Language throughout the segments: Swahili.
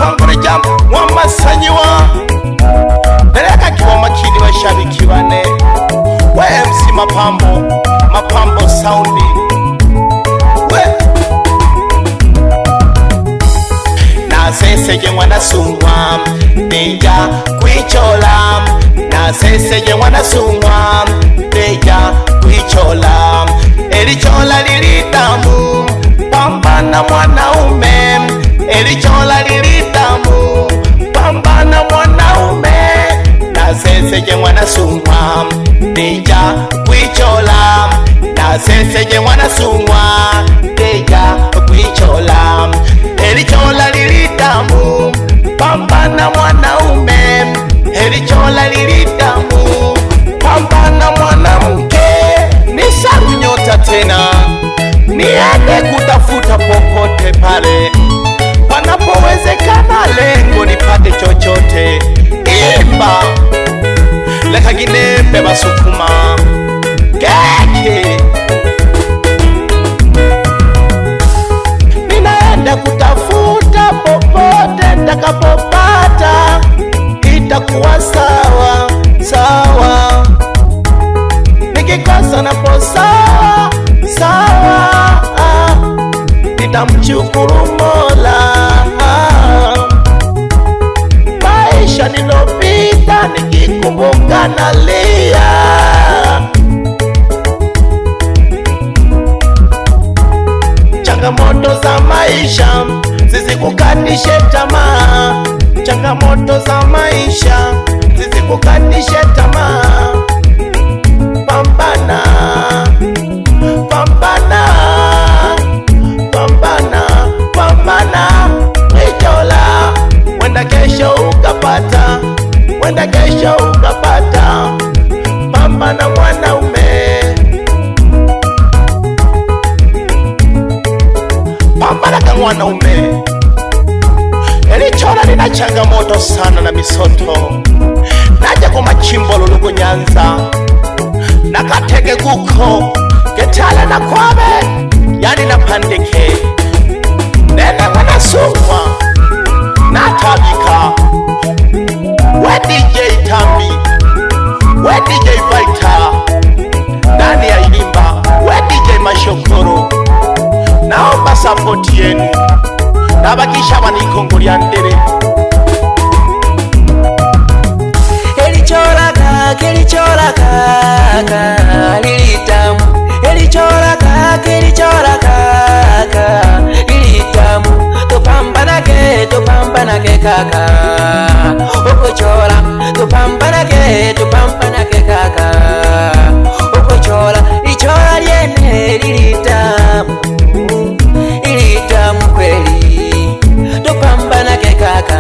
bangore jambo mwamasanyiwa Nereka kiwa makini wa shabiki wane We MC Mapambo soundi We Na sese mwana sungwa Deja kuichola Na sese mwana sungwa Deja kuichola Elichola lilitamu Pambana mwanaume Elichola lilitamu Pambana mwanaume Na sese mwana sungwa Deja kuichola Na sese mwana sungwa Deja kuichola Elichola lilitamu Pambana mwanaume Elichola lilitamu Pambana mwanamke Nisaru nyota tena Niende kutafuta popote pale Panapowezekana lengo nipate chochote Imba Leka ginembe basukuma Keke Ninaenda kutafuta popote Takapopata Itakuwa sawa Sawa Nikikosa napo sawa Sawa Nitamshukuru Mola Maisha nilopita nikikumbuka nalia Changamoto za maisha zisikukatishe tamaa Changamoto za maisha zisikukatishe tamaa Pambana Pambana Pambana Pambana Ichola Wenda kesho ukapata Wenda kesho ukapata Pambana mwanaume Pambana kama mwanaume Elichola lina changamoto sana na misoto Naja kwa machimbo lulugu Nyanza Nakatege guko Getala na kwabe Yani na pandeke Nene wana sungwa Natabika We DJ Tambi We DJ Baita Nani ya Ilimba We DJ Mashokoro Naomba support yenu Nabakisha wanikongo lya ndere Elichola kaka lilitamu Elichola kaka lilitamu Tupambana ke kaka Okochola Tupambana ke kaka Okochola Ichola liene lilitamu Ilitamu kweli Tupambana ke kaka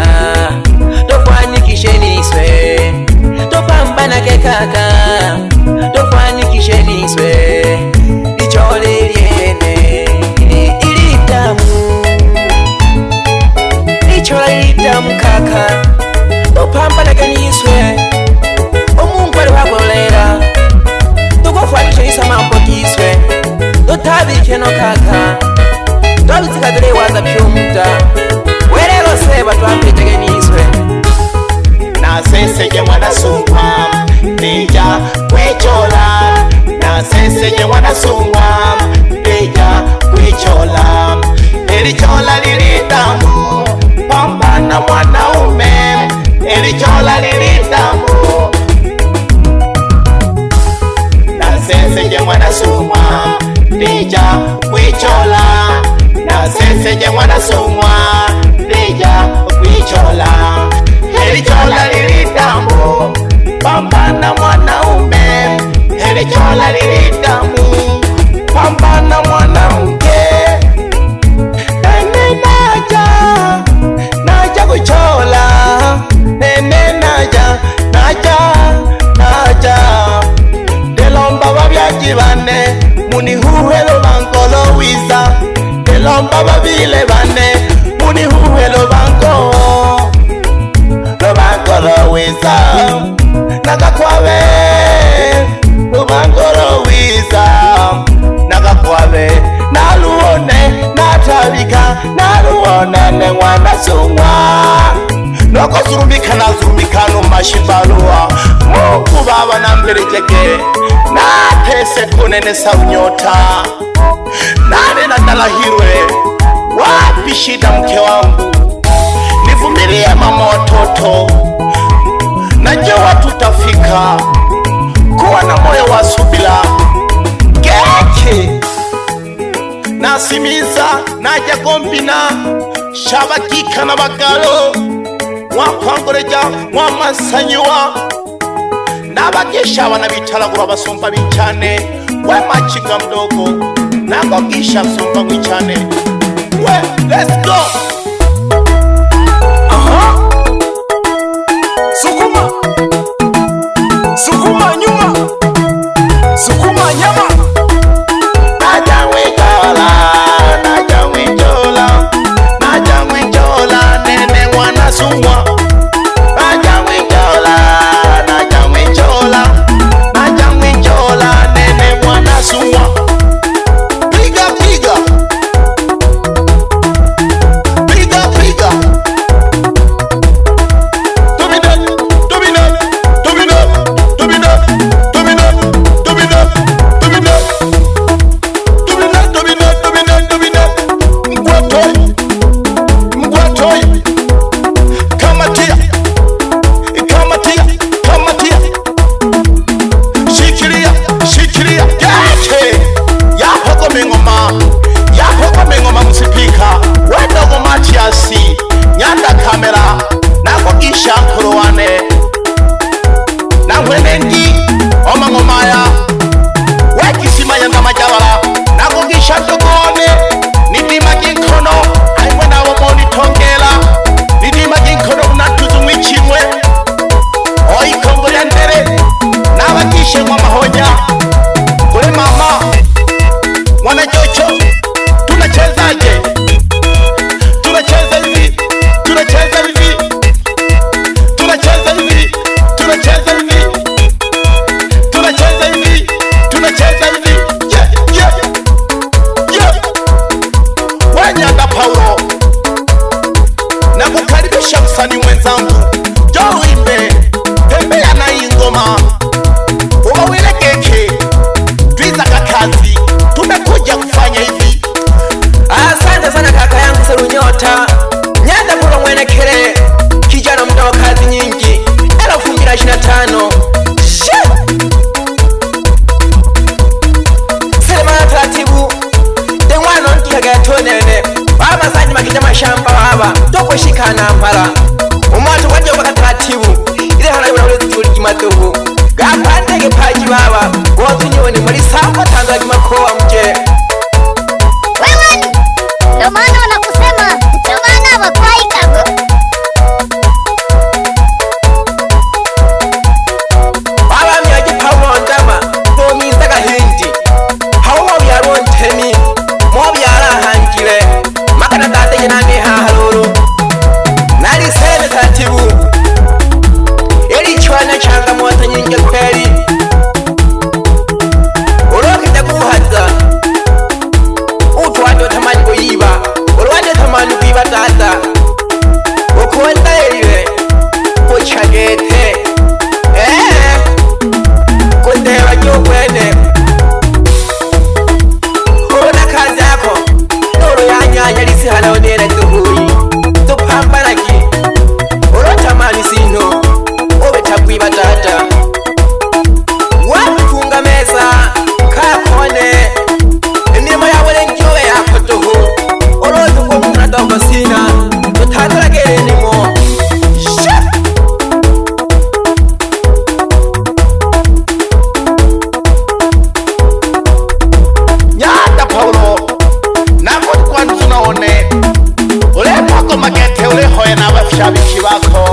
Tofanikishe niswe Tupambana ke kaka Tofanikishe niswe Ichole liene Ilitamu Ichola ilitamu kaka Tupambana ke niswe Omungu wali wakolera Tukofanishe nisa mambo kiswe Tutabike no kaka Twabitsikadire waza byumuta Werero seba twambitege niswe Na sese mwana sungwa Deja kuichola Na sese mwana sungwa Deja kuichola Elichola lilitamu Pambana mwanaume Elichola lilitamu Na sese mwana sungwa Deja kuichola Na sese mwana sungwa Deja kuichola Elichola lilitamu Pambana mwanaume Elichola lilitamu Pambana mwanamke Nene naja kuchola Nene naja Delomba babyaji bane Munihuhelo bankolo wiza Delomba babile bane Munihuhelo banko Lobangolo wiza Nagakwabe Lobangolo wiza wanasungwa nokuzurumikana zurumikano mashibalua Mungu baba na mbelejeke natese kunenesa unyota nane nadalahirwe wapi shida mke wangu nivumilie mama watoto najua tutafika kuwa na moyo wa subira geke nasimiza naja gombina shabakika na bagalo mwakwangoreja mwamasanyuwa nabagisha abana bicaragura basumba bicane we machinga mdogo nako gisha sumba mwicane we let's go sukuma sukuma nyuma sukuma nyama Sungwa Shikana mpala umwatu wajja bakatatibu ile hana yura wezi tuli kimatuhu gapandege paji baba wozu nyoni muri samba tanzaki makowa mje wewe ndo maana wanakusema mchomana wakwai kago baba miyaji paulo ndama domizaga hindi hawa byarontemi mo byarahangire makana tatege nane haharuru nali sene taratibu ili chwana changa mwata nyingi kweli urokita kuhaza utu wadi tamani kuiba urwadi tamani kuiba tata ukuwenda eliwe kuchagete kundeba jukwene una kazi yako nuru yanyanya lisi hana unene tuhui tupambanaki urotamani sino ubetagwiba data wafunga meza kakone imirimo yawe rengiwe yako tuhu urotukumuna sina tutanduragerenimo nyanda Paulo nako twanzu naone ulepako magete ulehoye n'abashabiki bako